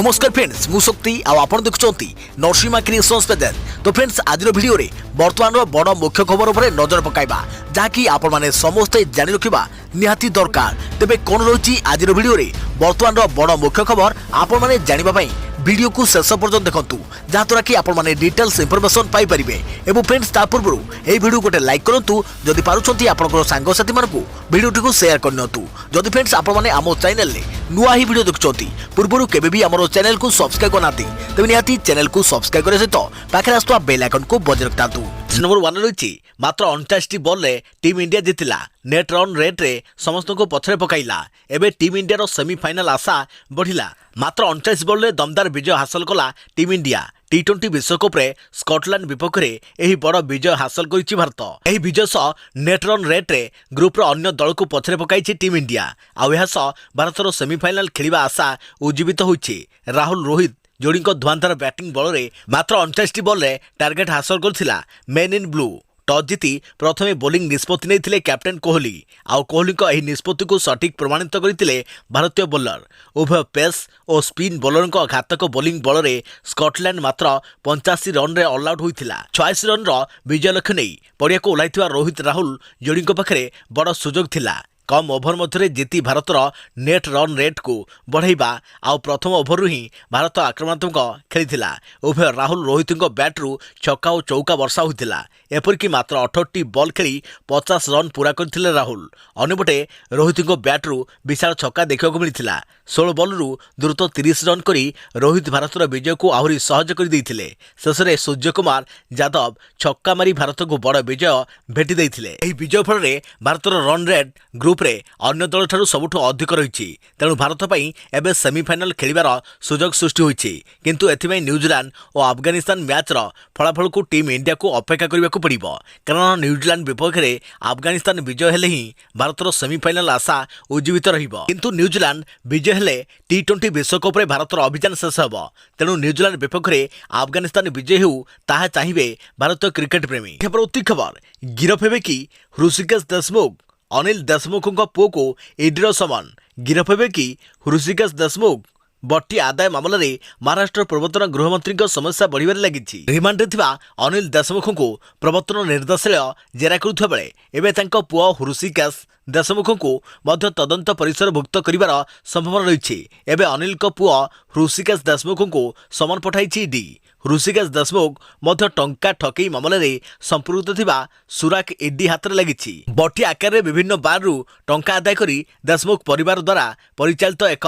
नमस्कार फ्रेंड्स मु शक्ति आपण देखुंती नरसिंहा क्रिएशंस पेज। तो फ्रेंड्स आज वीडियो रे वर्तमान बड़ मुख्य खबर उपर नजर पकाइबा जहाँकि आपण माने समस्ते जानि रखिबा निहाती दरकार। तेबे कोन रही आज वीडियो रे वर्तमान बड़ मुख्य खबर आपण माने जानिबा पई वीडियो को शेष पर्यंत देखंतु जहाँद्वारा कि आपण माने डिटेल्स इंफॉर्मेशन पाई परिबे। एवं फ्रेंड्स ता पूर्व ए वीडियो गोटे लाइक करंतु जदि पारुछंती आपनकर सांग साथी मानकु वीडियो को शेयर करनियंतु। जदि फ्रेंड्स आपण माने आमो चैनल ले नुआ ही वीडियो देखुछंती पूर्वरु केबे भी हमरो चैनल को सब्सक्राइब करनाती तेबे निहाती चैनल को सब्सक्राइब करे सहित पाखे आस्तुवा बेल आइकन को बजाय रखतांतु। नंबर 1 रही मात्र 49 बॉल रे टीम इंडिया जीतिला नेट रन रेट रे समस्त को पछरे पकाइला। एबे टीम इंडिया रो सेमीफाइनल आशा बढ़िला। मात्र 49 बॉल रे दमदार विजय हासिल कला टीम इंडिया। टी20 विश्वकप रे स्कॉटलैंड विपक्ष रे एही बड़ विजय हासिल करिछि भारत। एही विजय सह नेट रन रेट रे ग्रुप रो अन्य दल को पछरे पकाइछि टीम इंडिया। आ एहा सह भारत रो सेमीफाइनल खेलिबा आशा उज्जीवित होइछि। राहुल रोहित जोड़ी धुआंधार बैटिंग बल में मात्र 49 बॉल रे टार्गेट हासिल करथिला मेन इन ब्लू। टॉस जीति प्रथमे बोलिंग निष्पत्ति नहीं कैप्टेन कोहली। आउ कोहली को निष्पत्ति को सठिक प्रमाणित करते भारतीय बोलर। उभय पेस और स्पिन बोलर घातक बोलिंग बल में स्कॉटलैंड मात्र 85 रन रे ऑल आउट होइथिला। 86 रन विजय लक्ष्य नहीं पड़िया को ओह्लाइथिबा रोहित राहुल जोड़ी पाखरे बड़ सुजोग थिला। कम ओभर मध्य जीति भारतर नेट रन रेट को बढ़ाइबा। आउ प्रथम ओभर ही भारत आक्रमणात्मक खेली। उभय राहुल रोहित बैट्रु छक्का और चौका वर्षा होता। एपरिक मात्र 68 बॉल खेली 50 रन पूरा करथिले राहुल। अन्यपटे रोहित बैट्रु विशाल छक्का देखा मिलता। 16 बॉलरू द्रुत 30 रन करी रोहित भारतर विजय को आहरी सहज कर देइथिले। शेषे सूर्य कुमार यादव छक्का मारी भारत को बड़ विजय भेटी देइथिले। एही विजय फल भारतर रन रेट ग्रुप रे अन्य दल ठारू सबुठ अधिक रही। तेणु भारत पई एबे सेमीफाइनल खेलिबार सुजोग सृष्टि होइछि। किंतु एथिमै न्यूजीलैंड और अफगानिस्तान मैच रो फलाफल को टीम इंडिया को अपेक्षा करबा को पड़िबो। कारण न्यूजीलैंड विपक्ष रे अफगानिस्तान विजय हेले ही भारतर सेमीफाइनल आशा उज्जीवित रहिबो। किंतु न्यूजीलैंड विजय हेले टी20 विश्वकप रे भारतर अभियान शेष हेबो। तेणु न्यूजीलैंड विपक्ष रे अफगानिस्तान विजय हेउ ताहा चाहिबे भारतीय क्रिकेट प्रेमी। खबर गिरफ हेबे कि ऋषिकेश देशमुख अनिल देशमुख पुओ को ईडीर समन गिरफ हेबे कि ऋषिकेश देशमुख बट्टी आदाय मामला रे महाराष्ट्र प्रवर्तन गृहमंत्री समस्या बढ़िबार लगी। रिमांड थिबा अनिल देशमुख को प्रवर्तन निर्देशालय जेरा करुवा बेले एबे तांको पुओ ऋषिकेश देशमुख को मध्य तदंत परिसरभुक्त करिवार संभावना रही। एबे अनिल को पुओ ऋषिकेश देशमुख को समन पठाइछि ईडी। ऋषिकेश देशमुख मध्य टंका ठकई मामला रे संपृक्त थिबा सुराक ईडी हाथ में लगी। बट्टी आकार विभिन्न बारु टंका आदाय करी देशमुख परिवार द्वारा परिचालित एक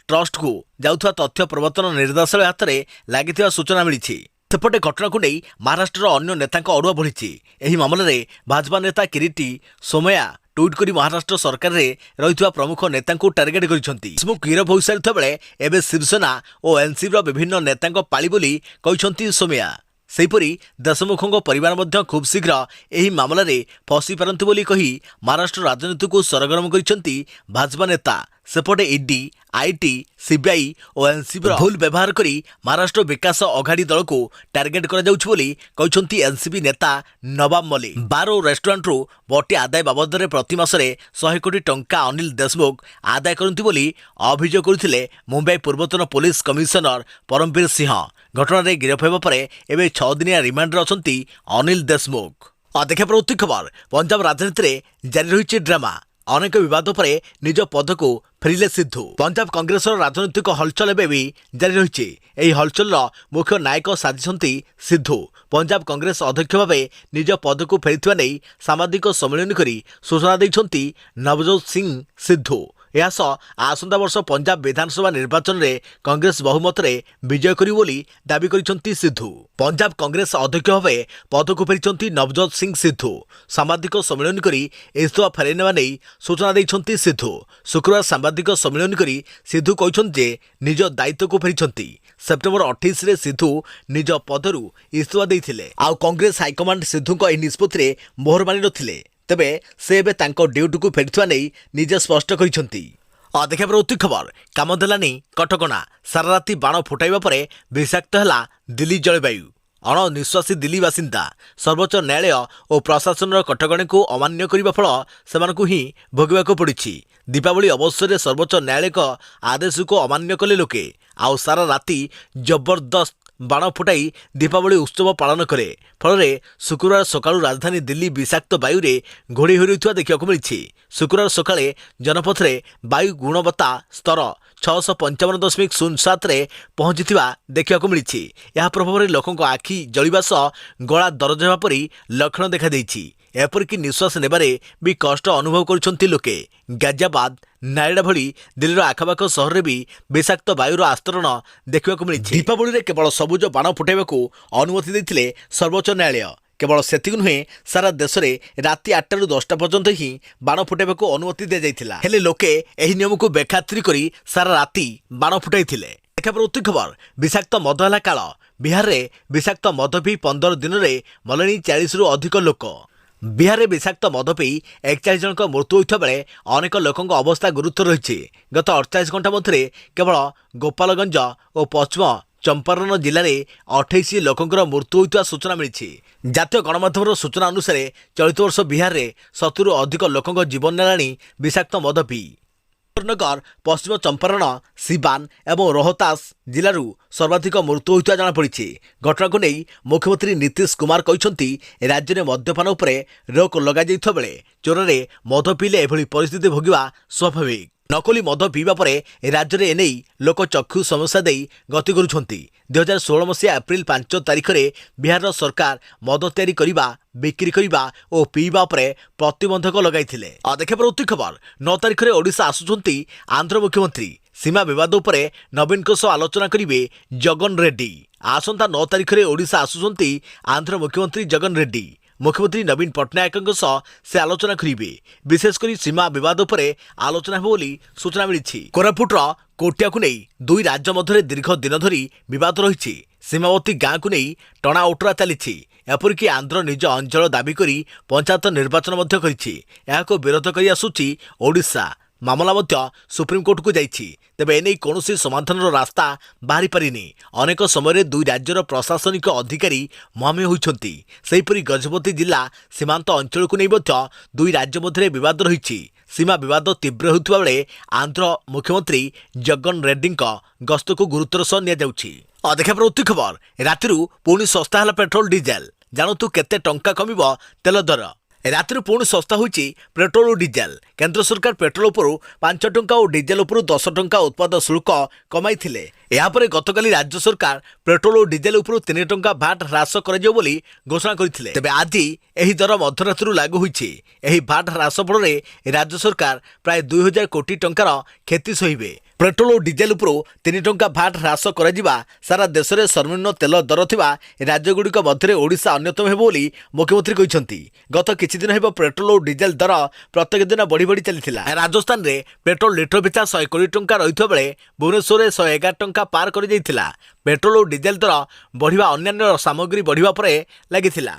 ट्रस्ट को जाउथवा तथ्य प्रवर्तन निर्देशालय हाथ में लगी सूचना मिली। सेपटे घटना को नहीं महाराष्ट्र अन्य नेता अड़ुआ बढ़ी। एही मामला रे भाजपा नेता किरीटी सोमया ट्वीट करी महाराष्ट्र सरकार रे रही प्रमुख नेता को टार्गेट करिसेंती। देशमुख गिरफ हो सारी बेले एवं शिवसेना और एनसीपी विभिन्न नेता पाली बोली कहते सोमया। सेहीपरि देशमुख परिवार मध्य खूब शीघ्र एही मामला रे फसी पारंती बोली कही महाराष्ट्र राजनीति को सरगरम करिसेंती भाजपा नेता। सेपटे ईडी आईटी सीबीआई और एनसीपी भूल व्यवहार करी महाराष्ट्र विकास अघाड़ी दल को टार्गेट करा जाउछि बोली कहते एनसीपी नेता नवाब मलिक। बार और रेस्टोरेंट रू बट्टी आदाय बाबद में प्रति मासरे 100 कोटी टंका अनिल देशमुख आदाय करती बोली अभियोग करथिले मुंबई पूर्वतन पुलिस कमिशनर परमवीर सिंह। घटना रे गिरफ हेबा परे एबे 6 दिनिया रिमांड रे अछंती अनिल देशमुख। देखा प्रवृत्ति खबर पंजाब राजनीति रे जारी रही ड्रामा। अनेक विवाद पर निज पद को फेरिले सिद्धू। पंजाब कांग्रेस राजनीतिक हलचल एवं भी जारी रही। यही हलचल मुख्य नायक साजिशंती सिद्धू। पंजाब कांग्रेस अध्यक्ष भाव निज पद को फेरी नहीं सामाजिक सम्मेलन कर सूचना देते नवजोत सिंह सिद्धू। यह आसंता वर्ष पंजाब विधानसभा निर्वाचन में कांग्रेस बहुमत रे विजय करी बोली दाबी करिसेंती सिद्धू। पंजाब कांग्रेस अध्यक्ष भाव पद को फेरी नवजोत सिंह सिद्धू। सामाजिक सम्मेलन कर इस्तीफा फेरई नेवा नहीं सूचना देते सिद्धू। शुक्रवार साम्बादिक सम्मेलन कर सिद्धू कहते निज दायित्व को फेरी। सेप्टेम्बर 28 रे सिद्धू निज पदरू इस्तीफा देइथिले। आउ कांग्रेस हाइकमांड सिद्धू को निष्पत्ति मोहर मानि नथिले। तेबे से एबे तांको ड्यूटी को फेरिथुआ नहीं निजे स्पष्ट करिसेंती। देखा प्रवृत्ति खबर काम देलानी कटकणा। सारा राति बाण फुटाइबा परे विषाक्त है दिल्ली जलवायु। अणनिश्वासी दिल्ली बासिंदा सर्वोच्च न्यायालय और प्रशासन कटकणा को अमान्य करने फल से ही भोगवाक पड़ी। दीपावली अवसर में सर्वोच्च न्यायालय आदेश को अमान्य कले लोके। ଆଉ ସାରା ରାତି ଜବରଦସ୍ତ ବାଣ ଫୁଟାଇ ଦୀପାବଳି ଉତ୍ସବ ପାଳନ କରେ। ଫଳରେ ଶୁକ୍ରବାର ସକାଳୁ ରାଜଧାନୀ ଦିଲ୍ଲୀ ବିଷାକ୍ତ ବାୟୁରେ ଘୋଡ଼େଇ ହୋଇ ରହିଥିବା ଦେଖିବାକୁ ମିଳିଛି। ଶୁକ୍ରବାର ସକାଳେ ଜନପଥରେ ବାୟୁ ଗୁଣବତ୍ତା ସ୍ତର 655.07ରେ ପହଞ୍ଚିଥିବା ଦେଖିବାକୁ ମିଳିଛି। ଏହା ପ୍ରଭାବରେ ଲୋକଙ୍କ ଆଖି ଜଳିବା ସହ ଗଳା ଦରଜ ହେବା ପରି ଲକ୍ଷଣ ଦେଖାଦେଇଛି। ଏପରିକି ନିଶ୍ୱାସ ନେବାରେ ବି କଷ୍ଟ ଅନୁଭବ କରୁଛନ୍ତି ଲୋକେ। ଗାଜିଆବାଦ, ନାଇଡା ଭଳି ଦିଲ୍ଲୀର ଆଖପାଖ ସହରରେ ବି ବିଷାକ୍ତ ବାୟୁର ଆସ୍ତରଣ ଦେଖିବାକୁ ମିଳିଛି। ଦୀପାବଳିରେ କେବଳ ସବୁଜ ବାଣ ଫୁଟାଇବାକୁ ଅନୁମତି ଦେଇଥିଲେ ସର୍ବୋଚ୍ଚ ନ୍ୟାୟାଳୟ। କେବଳ ସେତିକି ନୁହେଁ, ସାରା ଦେଶରେ ରାତି 8ଟାରୁ 10ଟା ପର୍ଯ୍ୟନ୍ତ ହିଁ ବାଣ ଫୁଟାଇବାକୁ ଅନୁମତି ଦିଆଯାଇଥିଲା। ହେଲେ ଲୋକେ ଏହି ନିୟମକୁ ବେଖାତିର କରି ସାରା ରାତି ବାଣ ଫୁଟାଇଥିଲେ। ଦେଖାପଡ଼ୁଛି ଖବର, ବିଷାକ୍ତ ମଦ ହେଲା କାଳ। ବିହାରରେ ବିଷାକ୍ତ ମଦ ପିଇ 15 ଦିନରେ ମଲେଣି 40ରୁ ଅଧିକ ଲୋକ। ବିହାରରେ ବିଷାକ୍ତ ମଦ ପିଇ 41 ଜଣଙ୍କ ମୃତ୍ୟୁ ହୋଇଥିବା ବେଳେ ଅନେକ ଲୋକଙ୍କ ଅବସ୍ଥା ଗୁରୁତର ରହିଛି। ଗତ 48 ଘଣ୍ଟା ମଧ୍ୟରେ କେବଳ ଗୋପାଳଗଞ୍ଜ ଓ ପଶ୍ଚିମ ଚମ୍ପାରଣ ଜିଲ୍ଲାରେ 28 ଲୋକଙ୍କର ମୃତ୍ୟୁ ହୋଇଥିବା ସୂଚନା ମିଳିଛି। ଜାତୀୟ ଗଣମାଧ୍ୟମର ସୂଚନା ଅନୁସାରେ ଚଳିତ ବର୍ଷ ବିହାରରେ 70ରୁ ଅଧିକ ଲୋକଙ୍କ ଜୀବନ ନେଲାଣି ବିଷାକ୍ତ ମଦ ପିଇ। ନଗର, ପଶ୍ଚିମ ଚମ୍ପାରଣ, ସିବାନ ଏବଂ ରୋହତାସ ଜିଲ୍ଲାରୁ ସର୍ବାଧିକ ମୃତ୍ୟୁ ହୋଇଥିବା ଜଣାପଡ଼ିଛି। ଘଟଣାକୁ ନେଇ ମୁଖ୍ୟମନ୍ତ୍ରୀ ନୀତିଶ କୁମାର କହିଛନ୍ତି, ରାଜ୍ୟରେ ମଦ୍ୟପାନ ଉପରେ ରୋକ ଲଗାଯାଇଥିବା ବେଳେ ଚୋରରେ ମଦ ପିଇଲେ ଏଭଳି ପରିସ୍ଥିତି ଭୋଗିବା ସ୍ୱାଭାବିକ। ନକଲି ମଦ ପିଇବା ପରେ ରାଜ୍ୟରେ ଏନେଇ ଲୋକ ଚକ୍ଷୁ ସମସ୍ୟା ଦେଇ ଗତି କରୁଛନ୍ତି। 2016 ମସିହା ଏପ୍ରିଲ 5 ତାରିଖରେ ବିହାରର ସରକାର ମଦ ତିଆରି କରିବା, ବିକ୍ରି କରିବା ଓ ପିଇବା ଉପରେ ପ୍ରତିବନ୍ଧକ ଲଗାଇଥିଲେ। ଦେଖାପଡ଼ୁଛି ଖବର, 9 ତାରିଖରେ ଓଡ଼ିଶା ଆସୁଛନ୍ତି ଆନ୍ଧ୍ର ମୁଖ୍ୟମନ୍ତ୍ରୀ। ସୀମା ବିବାଦ ଉପରେ ନବୀନଙ୍କ ସହ ଆଲୋଚନା କରିବେ ଜଗନ ରେଡ୍ଡି। ଆସନ୍ତା 9 ତାରିଖରେ ଓଡ଼ିଶା ଆସୁଛନ୍ତି ଆନ୍ଧ୍ର ମୁଖ୍ୟମନ୍ତ୍ରୀ ଜଗନ ରେଡ୍ଡି। ମୁଖ୍ୟମନ୍ତ୍ରୀ ନବୀନ ପଟ୍ଟନାୟକଙ୍କ ସହ ସେ ଆଲୋଚନା କରିବେ। ବିଶେଷ କରି ସୀମା ବିବାଦ ଉପରେ ଆଲୋଚନା ହେବ ବୋଲି ସୂଚନା ମିଳିଛି। କୋରାପୁଟର କୋଟିଆକୁ ନେଇ ଦୁଇ ରାଜ୍ୟ ମଧ୍ୟରେ ଦୀର୍ଘ ଦିନ ଧରି ବିବାଦ ରହିଛି। ସୀମାବର୍ତ୍ତୀ ଗାଁକୁ ନେଇ ଟଣା ଓଟରା ଚାଲିଛି। ଏପରିକି ଆନ୍ଧ୍ର ନିଜ ଅଞ୍ଚଳ ଦାବି କରି ପଞ୍ଚାୟତ ନିର୍ବାଚନ ମଧ୍ୟ କରିଛି। ଏହାକୁ ବିରୋଧ କରି ଆସୁଛି ଓଡ଼ିଶା। ମାମଲା ମଧ୍ୟ ସୁପ୍ରିମକୋର୍ଟକୁ ଯାଇଛି। ତେବେ ଏନେଇ କୌଣସି ସମାଧାନର ରାସ୍ତା ବାହାରି ପାରିନି। ଅନେକ ସମୟରେ ଦୁଇ ରାଜ୍ୟର ପ୍ରଶାସନିକ ଅଧିକାରୀ ମୁହାଁମୁହିଁ ହୋଇଛନ୍ତି। ସେହିପରି ଗଜପତି ଜିଲ୍ଲା ସୀମାନ୍ତ ଅଞ୍ଚଳକୁ ନେଇ ମଧ୍ୟ ଦୁଇ ରାଜ୍ୟ ମଧ୍ୟରେ ବିବାଦ ରହିଛି। ସୀମା ବିବାଦ ତୀବ୍ର ହେଉଥିବା ବେଳେ ଆନ୍ଧ୍ର ମୁଖ୍ୟମନ୍ତ୍ରୀ ଜଗନ ରେଡ୍ଡିଙ୍କ ଗସ୍ତକୁ ଗୁରୁତ୍ୱର ସହ ନିଆଯାଉଛି। ଦେଖାପଡ଼ୁଛି ଖବର, ରାତିରୁ ପୁଣି ଶସ୍ତା ହେଲା ପେଟ୍ରୋଲ ଡିଜେଲ। ଜାଣନ୍ତୁ କେତେ ଟଙ୍କା କମିବ ତେଲ ଦର। ରାତିରୁ ପୁଣି ଶସ୍ତା ହୋଇଛି ପେଟ୍ରୋଲ ଓ ଡିଜେଲ। କେନ୍ଦ୍ର ସରକାର ପେଟ୍ରୋଲ ଉପରୁ 5 ଟଙ୍କା ଓ ଡିଜେଲ ଉପରୁ 10 ଟଙ୍କା ଉତ୍ପାଦ ଶୁଳ୍କ କମାଇଥିଲେ। ଏହାପରେ ଗତକାଲି ରାଜ୍ୟ ସରକାର ପେଟ୍ରୋଲ ଓ ଡିଜେଲ ଉପରୁ 3 ଟଙ୍କା ଭାଟ ହ୍ରାସ କରାଯିବ ବୋଲି ଘୋଷଣା କରିଥିଲେ। ତେବେ ଆଜି ଏହି ଦର ମଧ୍ୟରାତ୍ରିରୁ ଲାଗୁ ହୋଇଛି। ଏହି ଭାଟ ହ୍ରାସ ଫଳରେ ରାଜ୍ୟ ସରକାର ପ୍ରାୟ 2000 କୋଟି ଟଙ୍କାର କ୍ଷତି ସହିବେ। ପେଟ୍ରୋଲ ଓ ଡିଜେଲ ଉପରୁ 3 ଟଙ୍କା ଭାଟ ହ୍ରାସ କରାଯିବା ସାରା ଦେଶରେ ସର୍ବନିମ୍ନ ତେଲ ଦର ଥିବା ରାଜ୍ୟଗୁଡ଼ିକ ମଧ୍ୟରେ ଓଡ଼ିଶା ଅନ୍ୟତମ ହେବ ବୋଲି ମୁଖ୍ୟମନ୍ତ୍ରୀ କହିଛନ୍ତି। ଗତ କିଛି ଦିନ ହେବ ପେଟ୍ରୋଲ ଓ ଡିଜେଲ ଦର ପ୍ରତ୍ୟେକ ଦିନ ବଢ଼ି ବଢ଼ି ଚାଲିଥିଲା। ରାଜସ୍ଥାନରେ ପେଟ୍ରୋଲ ଲିଟର ପିଛା 120 ଟଙ୍କା ରହିଥିବା ବେଳେ ଭୁବନେଶ୍ୱରରେ 111 ଟଙ୍କା ପାର କରିଯାଇଥିଲା। ପେଟ୍ରୋଲ ଓ ଡିଜେଲ ଦର ବଢ଼ିବା ଅନ୍ୟାନ୍ୟ ସାମଗ୍ରୀ ବଢ଼ିବା ପରେ ଲାଗିଥିଲା,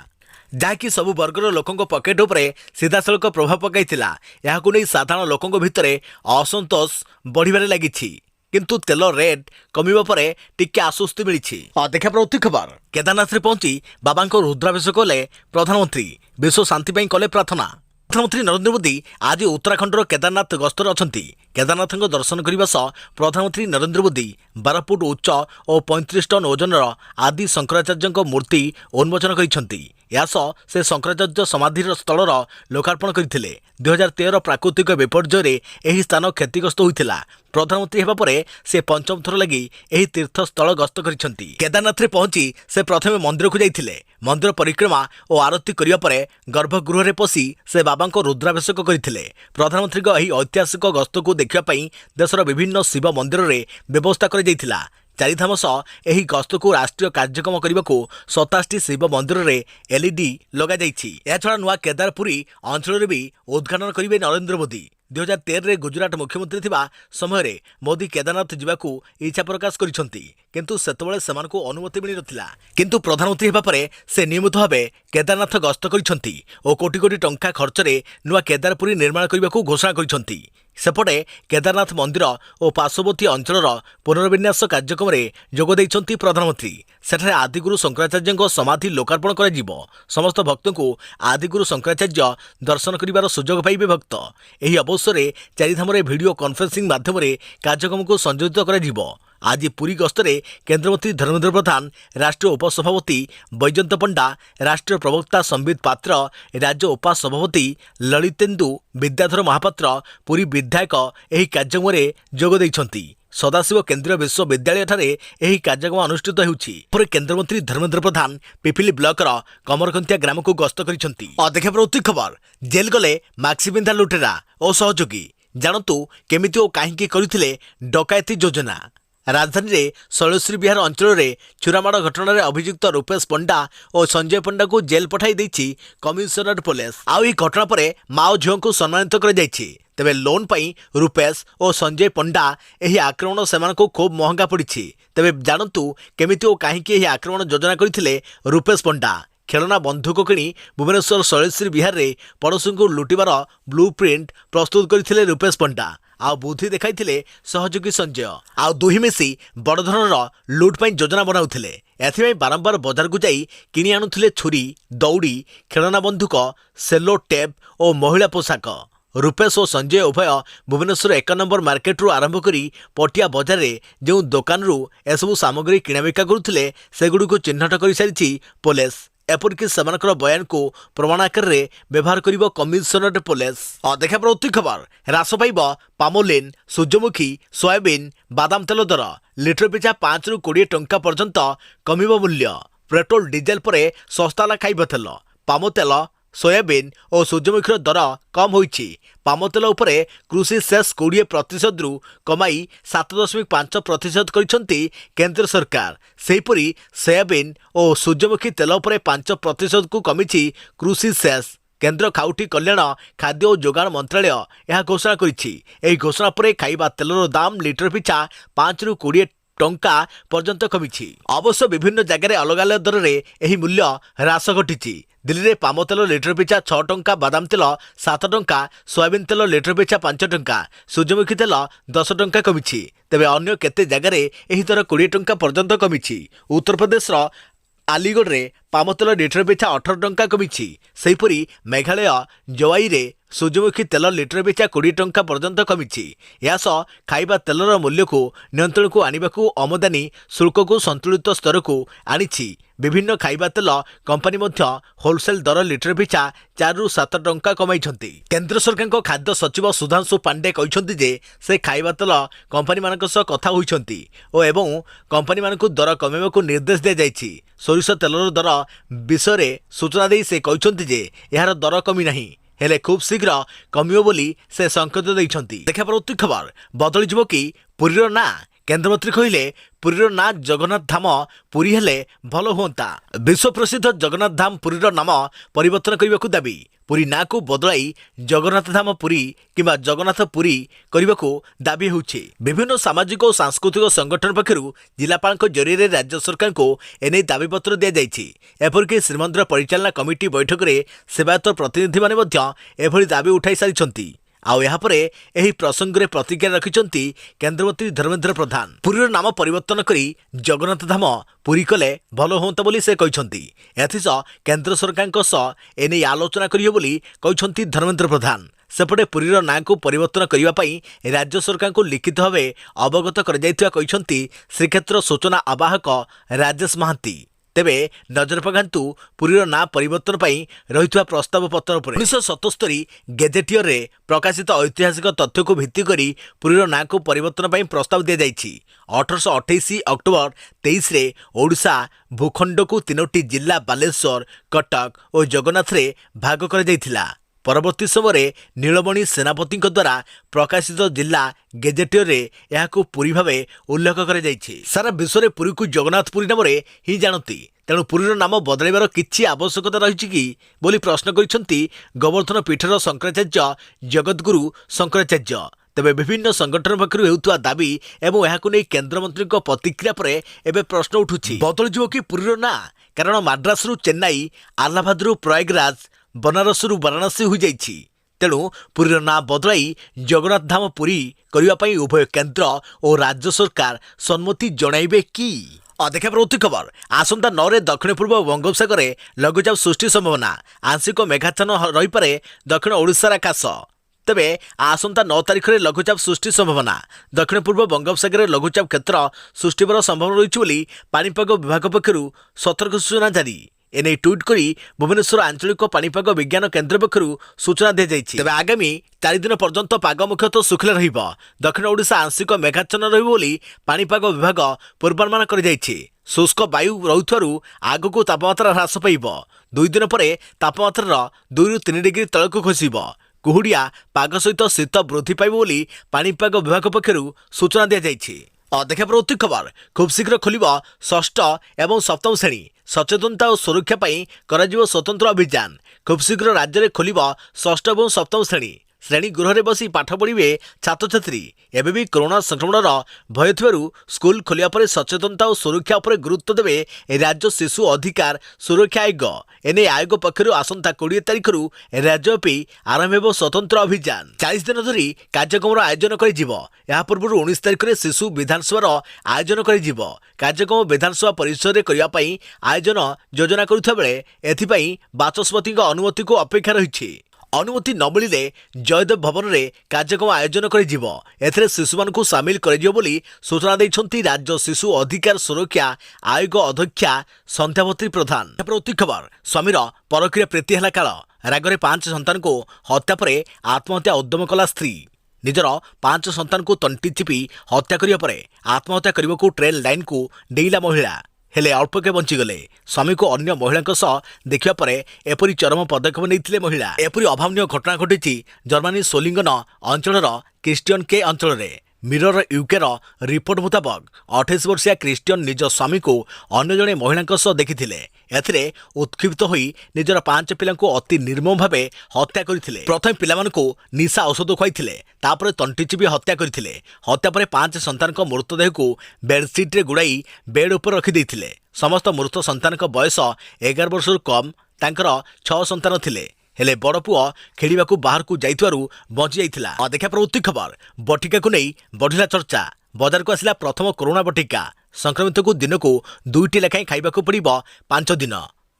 ଯାହାକି ସବୁ ବର୍ଗର ଲୋକଙ୍କ ପକେଟ ଉପରେ ସିଧାସଳଖ ପ୍ରଭାବ ପକାଇଥିଲା। ଏହାକୁ ନେଇ ସାଧାରଣ ଲୋକଙ୍କ ଭିତରେ ଅସନ୍ତୋଷ ବଢ଼ିବାରେ ଲାଗିଛି। କିନ୍ତୁ ତେଲ ରେଟ୍ କମିବା ପରେ ଟିକେ ଆଶ୍ୱସ୍ତି ମିଳିଛି। ଦେଖାପଡ଼ୁଛି ଖବର, କେଦାରନାଥରେ ପହଞ୍ଚି ବାବାଙ୍କ ରୁଦ୍ରାଭିଷେକ କଲେ ପ୍ରଧାନମନ୍ତ୍ରୀ। ବିଶ୍ୱ ଶାନ୍ତି ପାଇଁ କଲେ ପ୍ରାର୍ଥନା। ପ୍ରଧାନମନ୍ତ୍ରୀ ନରେନ୍ଦ୍ର ମୋଦି ଆଜି ଉତ୍ତରାଖଣ୍ଡର କେଦାରନାଥ ଗସ୍ତରେ ଅଛନ୍ତି। କେଦାରନାଥଙ୍କ ଦର୍ଶନ କରିବା ସହ ପ୍ରଧାନମନ୍ତ୍ରୀ ନରେନ୍ଦ୍ର ମୋଦି 12 ଫୁଟ ଉଚ୍ଚ ଓ 35 ଟନ୍ ଓଜନର ଆଦି ଶଙ୍କରାଚାର୍ଯ୍ୟଙ୍କ ମୂର୍ତ୍ତି ଉନ୍ମୋଚନ କରିଛନ୍ତି। ଏହା ସହ ସେ ଶଙ୍କରାଚାର୍ଯ୍ୟ ସମାଧିର ସ୍ଥଳର ଲୋକାର୍ପଣ କରିଥିଲେ। 2013 ପ୍ରାକୃତିକ ବିପର୍ଯ୍ୟୟରେ ଏହି ସ୍ଥାନ କ୍ଷତିଗ୍ରସ୍ତ ହୋଇଥିଲା। ପ୍ରଧାନମନ୍ତ୍ରୀ ହେବା ପରେ ସେ ପଞ୍ଚମ ଥର ଲାଗି ଏହି ତୀର୍ଥସ୍ଥଳ ଗସ୍ତ କରିଛନ୍ତି। କେଦାରନାଥରେ ପହଞ୍ଚି ସେ ପ୍ରଥମେ ମନ୍ଦିରକୁ ଯାଇଥିଲେ। ମନ୍ଦିର ପରିକ୍ରମା ଓ ଆରତି କରିବା ପରେ ଗର୍ଭଗୃହରେ ପଶି ସେ ବାବାଙ୍କ ରୁଦ୍ରାଭିଷେକ କରିଥିଲେ। ପ୍ରଧାନମନ୍ତ୍ରୀଙ୍କ ଏହି ଐତିହାସିକ ଗସ୍ତକୁ ଦେଖିବା ପାଇଁ ଦେଶର ବିଭିନ୍ନ ଶିବ ମନ୍ଦିରରେ ବ୍ୟବସ୍ଥା କରାଯାଇଥିଲା। ଚାରିଧାମ ସହ ଏହି ଗସ୍ତକୁ ରାଷ୍ଟ୍ରୀୟ କାର୍ଯ୍ୟକ୍ରମ କରିବାକୁ 27ଟି ଶିବ ମନ୍ଦିରରେ LED ଲଗାଯାଇଛି। ଏହାଛଡ଼ା ନୂଆ କେଦାରପୁରୀ ଅଞ୍ଚଳରେ ବି ଉଦ୍ଘାଟନ କରିବେ ନରେନ୍ଦ୍ର ମୋଦି। 2013ରେ ଗୁଜରାଟ ମୁଖ୍ୟମନ୍ତ୍ରୀ ଥିବା ସମୟରେ ମୋଦି କେଦାରନାଥ ଯିବାକୁ ଇଚ୍ଛା ପ୍ରକାଶ କରିଛନ୍ତି, କିନ୍ତୁ ସେତେବେଳେ ସେମାନଙ୍କୁ ଅନୁମତି ମିଳିନଥିଲା। କିନ୍ତୁ ପ୍ରଧାନମନ୍ତ୍ରୀ ହେବା ପରେ ସେ ନିୟମିତ ଭାବେ କେଦାରନାଥ ଗସ୍ତ କରିଛନ୍ତି ଓ କୋଟି କୋଟି ଟଙ୍କା ଖର୍ଚ୍ଚରେ ନୂଆ କେଦାରପୁରୀ ନିର୍ମାଣ କରିବାକୁ ଘୋଷଣା କରିଛନ୍ତି। ସେପଟେ କେଦାରନାଥ ମନ୍ଦିର ଓ ପାର୍ଶ୍ୱବର୍ତ୍ତୀ ଅଞ୍ଚଳର ପୁନର୍ବିନ୍ୟାସ କାର୍ଯ୍ୟକ୍ରମରେ ଯୋଗ ଦେଇଛନ୍ତି ପ୍ରଧାନମନ୍ତ୍ରୀ। ସେଠାରେ ଆଦିଗୁରୁ ଶଙ୍କରାଚାର୍ଯ୍ୟଙ୍କ ସମାଧି ଲୋକାର୍ପଣ କରାଯିବ। ସମସ୍ତ ଭକ୍ତଙ୍କୁ ଆଦିଗୁରୁ ଶଙ୍କରାଚାର୍ଯ୍ୟ ଦର୍ଶନ କରିବାର ସୁଯୋଗ ପାଇବେ ଭକ୍ତ। ଏହି ଅବସରରେ ଚାରିଧାମରେ ଭିଡ଼ିଓ କନଫରେନ୍ସିଂ ମାଧ୍ୟମରେ କାର୍ଯ୍ୟକ୍ରମକୁ ସଂଯୋଜିତ କରାଯିବ। आज पुरी गस्तरे केन्द्रमंत्री धर्मेन्द्र प्रधान, राष्ट्रीय उपसभापति बैजयंत पंडा, राष्ट्रीय प्रवक्ता संबित पात्र, राज्य उपसभापति ललितेन्दु विद्याधर महापात्र, पुरी विधायक ଏହି କାର୍ଯ୍ୟକ୍ରମରେ ଯୋଗ ଦେଇଛନ୍ତି। सदाशिव केन्द्रीय विश्वविद्यालय ठारे ଏହି କାର୍ଯ୍ୟକ୍ରମ ଅନୁଷ୍ଠିତ ହେଉଛି। ପରେ କେନ୍ଦ୍ରମନ୍ତ୍ରୀ ଧର୍ମେନ୍ଦ୍ର ପ୍ରଧାନ ପିପିଲି ବ୍ଲକର କମରକନ୍ତିଆ ଗ୍ରାମକୁ ଗସ୍ତ କରିଛନ୍ତି। ଅଧିକ ପ୍ରତି ଖବର, ଜେଲ୍ ଗଲେ ମାକ୍ସି ପିନ୍ଧା ଲୁଟେରା ଓ ସହଯୋଗୀ, ଜାଣନ୍ତୁ କେମିତି ଓ କାହିଁକି କରିଥିଲେ ଡକାୟତି ଯୋଜନା। राजधानी शैलश्री विहार अंचल चुरामाड़ घटन अभियुक्त रूपेश पंडा और संजय पंडा को जेल पठाई देछि कमिशनरेट पुलिस। आउ घटना पर माओ झील को सम्मानित कर तेबे लोन पाई रूपेश और संजय पंडा यह आक्रमण से खूब महंगा पड़ी। तेबे जानतु केमिति और कहीं आक्रमण योजना करथिले रूपेश पंडा। खेलना बंधुक किणी भुवनेश्वर शैलश्री विहार में पड़ोसी को लुटिबार ब्लू प्रिंट प्रस्तुत करथिले रूपेश पंडा आ बुद्धि देखाइथिले सहयोगी संजय। आ दुही मिसी बड़ धरणर लुट पाई योजना बनाउथिले। एथिपाई बारंबार बाजार को जाई किणी आनुथिले छुरी, दौड़ी, खेलना बंधुक, सेलो टेप और महिला पोशाक। रूपेश और संजय उभय भुवनेश्वर 1 नंबर मार्केट रू आरंभ करी पटिया बजार में जो दुकान रू एसबू सामग्री किणाबिका करुथिले सेगुडी को चिन्हट कर सारी पुलिस। एपरिक सेमानकर बयान को प्रमाण आकार में व्यवहार करिबो कमिशनरेट पुलिस। देखा प्रति खबर, ह्रास पाइब पामोलिन, सूर्यमुखी, सोयाबीन, बादाम तेल दर लिटर पिछा 5 ରୁ 20 टंका पर्यंत कमिबो मूल्य। पेट्रोल डीजेल पर सस्ता खाइब तेल, पाम तेल, सोयाबीन और सूर्यमुखीर दर कम होइछि। पाम तेल उपरे कृषि सेस 20% रु कमाई 7.5% करिसंती केंद्र सरकार। सेहीपरि सोयाबीन और सूर्यमुखी तेल उपरे 5% को कमिछि कृषि सेस। केंद्र खाउटी कल्याण, खाद्य और जोगाण मंत्रालय यह घोषणा करिछि। एही घोषणा पर खाइबा तेलर दाम लिटर पिछा 5 ରୁ 20 टंका पर्यंत कमिछि। अवश्य विभिन्न जगह अलग अलग दर में यह मूल्य ह्रास घटी। दिल्ली में पाम तेल लिटर पिछा 6 टंका, बादाम तेल 7 टंका, सोयाबीन तेल लिटर पिछा 5 टंका, सूर्यमुखी तेल 10 टंका कमिछि। तेबे अन्य केते जगह यह दर 20 टंका पर्यंत कमिछि। उत्तर प्रदेश आलीगढ़ में पाम तेल लिटर पिछा 18 टंका कमिछि। सेहीपरि मेघालय जवाई रे सूर्यमुखी तेल लिटर पिछा 20 टंका पर्यंत कमिछि। यासह खाइबा तेलर मूल्य को नियंत्रण को आनिबाकू आमदानी शुल्क को संतुलित स्तर को आनिछि। विभिन्न खाइबा तेल कंपनी मध्य होलसेल दर लिटर पिछा 4 ରୁ 7 टंका कमाइछंती। केंद्र सरकार को खाद्य सचिव सुधांशु पांडे कहिसंती जे से खाइबा तेल कंपनी मानक सह कथा होइछंती और एवं कंपनी मानक दर कमेबाकू निर्देश दिया जाइछि। सोरिष तेलर दर विषय सूचना दे से कहिसंती जे यार दर कमी नहीं, हेले खूब शीघ्र कमियो बोली से संकेत देइछंती। देखा प्रति खबर, बदली जीव कि पुरीर ना? केन्द्रमंत्री कहिले पुरीर ना जगन्नाथ धाम पुरी हेले भल हुंता। विश्व प्रसिद्ध जगन्नाथ धाम पुरीर नाम परिवर्तन करने को दाबी। पुरी ना को बदलाई जगन्नाथ धाम पुरी किंबा जगन्नाथ पुरी करने को दाबी होउछि। विभिन्न सामाजिक और सांस्कृतिक संगठन पक्षरु जिलापाल जरिए राज्य सरकार को एने दाबीपत्र दि जाइछि। एपरिक श्रीमंदिर परिचालना कमिटी बैठक में सेवायत प्रतिनिधि माने मध्य एभली दाबी उठाई सारिछंती। आउ यहाँ पर यही प्रसंग में प्रतिक्रिया रखिंट केन्द्रमंत्री धर्मेन्द्र प्रधान। पुरीर नाम परिवर्तन करी जगन्नाथ धाम पुरी कले भल होता बोली से कहते। एथिसह केन्द्र सरकार सह एने आलोचना करियो बोली कहते धर्मेन्द्र प्रधान। सेपटे पुरीर ना को परिवर्तन करने राज्य सरकार को लिखित भाव अवगत कर श्रीक्षेत्र सूचना आवाहक राजेश महांती। तेबे नजर पकांतु पुरीर ना परिवर्तन पाई रही प्रस्ताव पत्र पर 1977 गेजेटियर रे प्रकाशित ऐतिहासिक तथ्य को भित्ति करी पुरीर ना को परिवर्तन पाई प्रस्ताव दिया जाइछि। 1828 अक्टोबर 23 रे ओडिशा भूखंड को 3टी जिला बालेश्वर, कटक और जगन्नाथ रे भाग कर जाइथिला। परवर्ती समय नीलमणि सेनापति द्वारा प्रकाशित जिला गेजेटियर रे यहाको पुरी भावे उल्लेख कर जाइछि। सारा विश्व में पुरी को जगन्नाथपुरी नाम ही जानती। तेणु पुरीर नाम बदलाइबार किछि आवश्यकता रही कि बोली प्रश्न करिसेंती गोवर्धन पीठर शंकराचार्य जगद्गुरु शंकराचार्य। तेबे विभिन्न संगठन पक्षर हेउतुवा दाबी एवं यहाको नै केन्द्रमंत्री प्रतिक्रिया पर एबे प्रश्न उठुछि, बदल जीव कि पुरीर ना? कारण मद्रास रु चेन्नई, आलाहाबाद रु प्रयागराज, बनारस रु वाराणसी हो जाइछि। तेणु पुरीर ना बदलाई जगन्नाथ धाम पुरी करने उभय केन्द्र और राज्य सरकार सम्मति जणाइबे कि? देखा प्रति खबर, आसंता 9 रे दक्षिण पूर्व बंगोपसागर लघुचाप सृष्टि संभावना। आंशिक मेघाच्छन्न रही पारे दक्षिण ओडिशार आकाश। तेबे आसंता 9 तारिख में लघुचाप सृष्टि संभावना दक्षिण पूर्व बंगोपसागर लघुचाप क्षेत्र सृष्टि संभावना रही पाणीपाग विभाग पक्षर सतर्क सूचना जारी एने ट्वीट करी भुवनेश्वर आंचलिक पाणीपाग विज्ञान केन्द्र पक्षर सूचना दी जाइछि। तेबे आगामी 4 दिन पर्यंत पाग मुख्यतः सुखला रहिबो। दक्षिण ओडिशा आंशिक मेघाच्छन्न रहिबो बोली पाणीपाग विभाग पूर्वानुमान करि जाइछि। शुष्क वायु रहुथारु आगकू तापमात्रा ह्रास पाइब। 2 दिन पर तापमात्रा 2 ରୁ 3 डिग्री तलक खसिब। कुहुडिया पाग सहित शीत वृद्धि पाइब बोली पाणीपाग विभाग पक्षर सूचना दी जाइछि। देखा प्रवृत्ति खबर खूब शीघ्र खोल 6ठ एवं 7म श्रेणी सचेतनता और सुरक्षा पर स्वतंत्र अभियान खूब शीघ्र राज्य में खोल 6ठ और 7म श्रेणी गृह बसी पाठ पढ़े छात्र छात्री एवं भी कोरोना संक्रमण भय थी स्कूल खोलिया पर सचेतनता और सुरक्षा पर गुरुत्व देवे राज्य शिशु अधिकार सुरक्षा आयोग। एने आयोग पक्षर आसंता 20 तारिख राज्यव्यापी आरंभ हो स्वतंत्र अभियान 40 दिन धरी कार्यक्रम आयोजन कर पूर्व 19 तारिख में शिशु विधानसभा आयोजन कर कार्यक्रम विधानसभा परिसर में आयोजन योजना करुवा बेले एथिपाई बाचस्पति अनुमति को अपेक्षा रही। अनुमति न मिले जयदेव भवन में कार्यक्रम आयोजन कर शिशु मान सामिल कर सूचना देते राज्य शिशु अधिकार सुरक्षा आयोग अध्यक्षा संध्यावती प्रधान। प्रति खबर स्वामीर परक्रिया प्रीति है काल रागरे 5 सन्तान को हत्या पर आत्महत्या उद्यम कला स्त्री निजर 5 सन्तान को तंटी चिपी हत्या करने पर आत्महत्या करने को ट्रेन लाइन को डेला महिला हेले अल्पके बंचीगले। स्वामी को अन्य महिला देखा पर एपरी चरम पदक्षेप नहीं महिला। एपरी अभावनीय घटना घटी जर्मनी सोलिंगन अंचल क्रिस्टियन के अंचल में। मिरर यूके रिपोर्ट मुताबक 28 वर्षीय क्रिस्टियन निज स्वामी को अन्य जड़े महिला देखी एथिरे उत्क्षिप्त होई निजर 5 पिला अति निर्मम भाव हत्या करथिले। प्रथम पिला निशा औषध खुआई तापर तंटी चिपी हत्या करथिले। हत्या पर 5 सन्तान मृतदेह को बेडसीट्रे गुड़ाई बेड उपर रखिदे। समस्त मृत सन्तान बयस 11 वर्ष कम तांकर 6 सन्तान थिले हेले बड़ पुओ खेलिबा बाहर को जाइतवारु बंची जाइथिला। देखा प्रवृत्ति खबर बटिका को नहीं बढ़िला चर्चा बजार को आसिला प्रथम कोरोना बटिका संक्रमित को दिन को 2टी लेखाएं खाइबा को पड़िबो 5 दिन।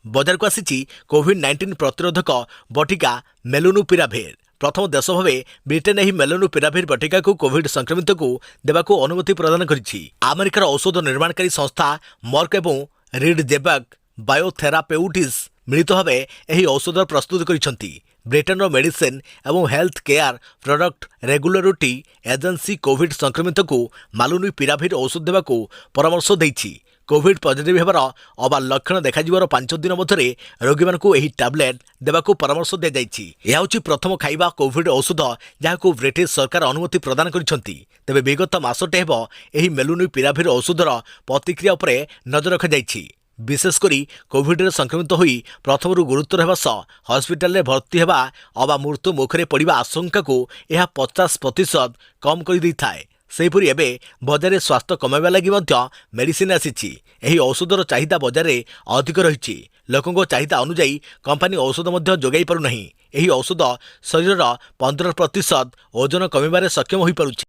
बजार को आसीची कोविड-19 प्रतिरोधक बटिका मेलुनुपिराभिर। प्रथम देश भाव ब्रिटेन ही मेलुनुपिराभिर बटिका को कोविड संक्रमित को देवाको अनुमति प्रदान करिछि। अमेरिकार औषध निर्माणकारी संस्था मर्क एवं रीड जेबाक बायोथेरापेउटिक्स मिलित भाव यह औषध प्रस्तुत करिसेंती। ब्रिटेन मेडिसिन एवं health care product regulatory agency Covid संक्रमित को मेलुनुपिराभिर औषध देवाको परामर्श देइछि। कोविड पॉजिटिव हेबार अबा लक्षण देखाजिबार 5 दिन मध्य रोगी मानकु एही टैबलेट देवाको परामर्श दिया जाइछि। यह होछि प्रथम खाइबा कोविड औषध जहाको ब्रिटिश सरकार अनुमति प्रदान करिसेंती। तेबे विगत मासटे हेबो एही मेलुनुपिराभिर औषधर प्रतिक्रिया उपरे नजर रखा जाइछि। विशेषकर कोविड संक्रमित होई प्रथम गुरुतर होगा सह हस्पिटाल भर्ती होगा अबा मृत्यु मुखरे पड़ा आशंका को यह 50% कम कर दी थाए। सेहीपरि एबे बजार स्वास्थ्य कमाइबा लगी मेडिसिन आसीछि। एही औषधर चाहिदा बजार में अधिक रही। लोकों चाहिदा अनुजाई कंपानी औषध जोगाई पारु नहीं। एही औषध शरीर 15% ओजन कमिबारे सक्षम हो पारुछि।